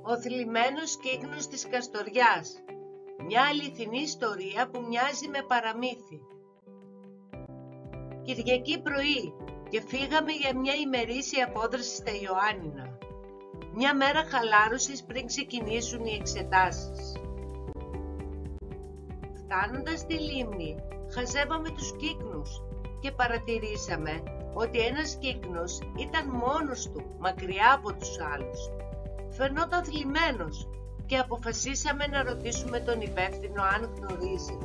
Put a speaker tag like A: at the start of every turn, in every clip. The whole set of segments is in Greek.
A: Ο θλιμμένος κύκνος της Καστοριάς. Μια αληθινή ιστορία που μοιάζει με παραμύθι. Κυριακή πρωί και φύγαμε για μια ημερήσια απόδραση στα Ιωάννινα. Μια μέρα χαλάρωσης πριν ξεκινήσουν οι εξετάσεις. Φτάνοντας στη λίμνη, χαζεύαμε τους κύκνους και παρατηρήσαμε ότι ένας κύκνος ήταν μόνος του, μακριά από τους άλλους. Φαινόταν θλιμμένος και αποφασίσαμε να ρωτήσουμε τον υπεύθυνο αν γνωρίζει.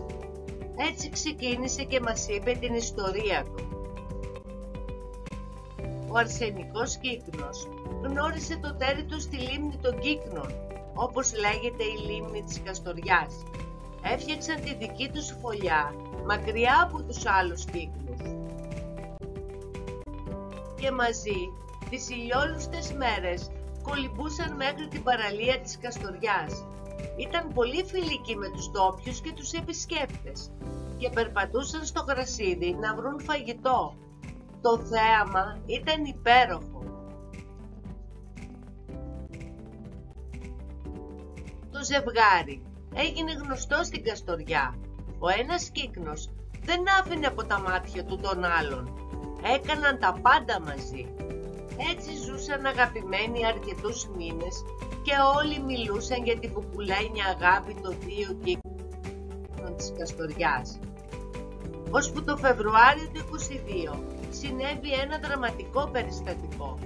A: Έτσι ξεκίνησε και μας είπε την ιστορία του. Ο αρσενικός κύκνος γνώρισε το τέρι του στη λίμνη των Κύκνων, όπως λέγεται η λίμνη της Καστοριάς. Έφτιαξαν τη δική τους φωλιά, μακριά από τους άλλους κύκνους. Και μαζί, τις ηλιόλουστες μέρες, κολυμπούσαν μέχρι την παραλία της Καστοριάς. Ήταν πολύ φιλικοί με τους ντόπιους και τους επισκέπτες και περπατούσαν στο γρασίδι να βρουν φαγητό. Το θέαμα ήταν υπέροχο. Το ζευγάρι έγινε γνωστό στην Καστοριά. Ο ένας κύκνος δεν άφηνε από τα μάτια του τον άλλον. Έκαναν τα πάντα μαζί. Έτσι ζούσαν αγαπημένοι αρκετούς μήνες και όλοι μιλούσαν για την πουπουλένια αγάπη των δύο κύκνων της Καστοριάς. Ώσπου το Φεβρουάριο του 22 συνέβη ένα δραματικό περιστατικό.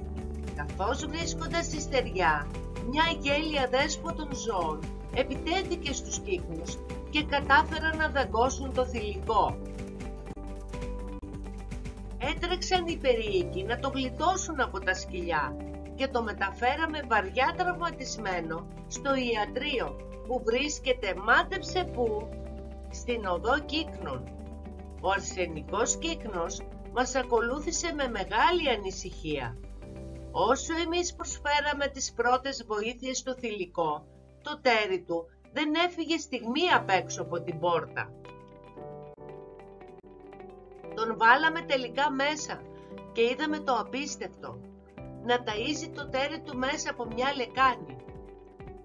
A: Καθώς βρίσκοντας στη στεριά, μια γέλια δέσπο των ζώων επιτέθηκε στους κύκνους και κατάφεραν να δαγκώσουν το θηλυκό. Έτρεξαν οι περίοικοι να το γλιτώσουν από τα σκυλιά και το μεταφέραμε βαριά τραυματισμένο στο ιατρείο που βρίσκεται, μάτεψε πού, στην οδό Κύκνων. Ο αρσενικός κύκνος μας ακολούθησε με μεγάλη ανησυχία. Όσο εμείς προσφέραμε τις πρώτες βοήθειες στο θηλυκό, το τέρι του δεν έφυγε στιγμή απ' έξω από την πόρτα. Τον βάλαμε τελικά μέσα και είδαμε το απίστευτο. Να ταΐζει το τέρι του μέσα από μια λεκάνη.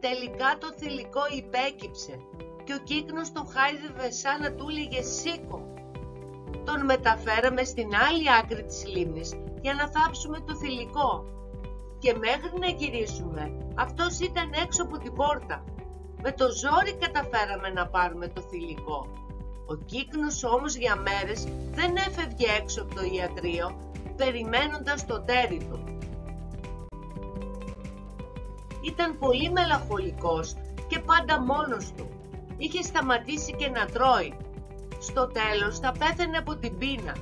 A: Τελικά το θηλυκό υπέκυψε και ο κύκνος το χάιδευε σαν να του λέγε «Σήκω». Τον μεταφέραμε στην άλλη άκρη της λίμνης για να θάψουμε το θηλυκό και μέχρι να γυρίσουμε αυτός ήταν έξω από την πόρτα. Με το ζόρι καταφέραμε να πάρουμε το θηλυκό. Ο κύκνος όμως για μέρες δεν έφευγε έξω από το ιατρείο περιμένοντας το τέρι του. Ήταν πολύ μελαγχολικός και πάντα μόνος του. Είχε σταματήσει και να τρώει. Στο τέλος θα πέθαινε από την πείνα.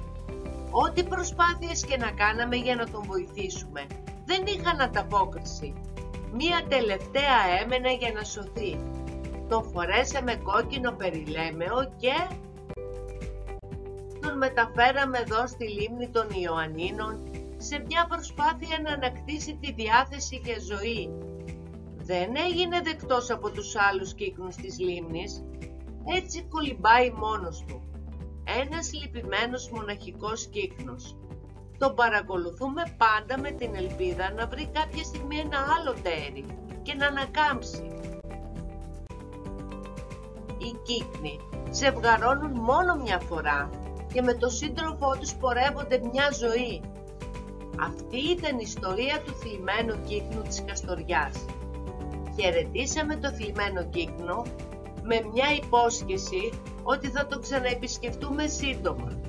A: Ό,τι προσπάθειες και να κάναμε για να τον βοηθήσουμε δεν είχαν ανταπόκριση. Μία τελευταία έμενε για να σωθεί. Τον φορέσαμε κόκκινο περιλέμεο και τον μεταφέραμε εδώ στη λίμνη των Ιωαννίνων σε μια προσπάθεια να ανακτήσει τη διάθεση για ζωή. Δεν έγινε δεκτός από τους άλλους κύκνους της λίμνης. Έτσι κολυμπάει μόνος του. Ένας λυπημένος μοναχικός κύκνος. Τον παρακολουθούμε πάντα με την ελπίδα να βρει κάποια στιγμή ένα άλλο τέρι και να ανακάμψει. Οι κύκνοι ζευγαρώνουν μόνο μια φορά και με τον σύντροφό τους πορεύονται μια ζωή. Αυτή ήταν η ιστορία του θλιμμένου κύκνου της Καστοριάς. Χαιρετήσαμε το θλιμμένο κύκνο με μια υπόσχεση ότι θα το ξαναεπισκεφτούμε σύντομα.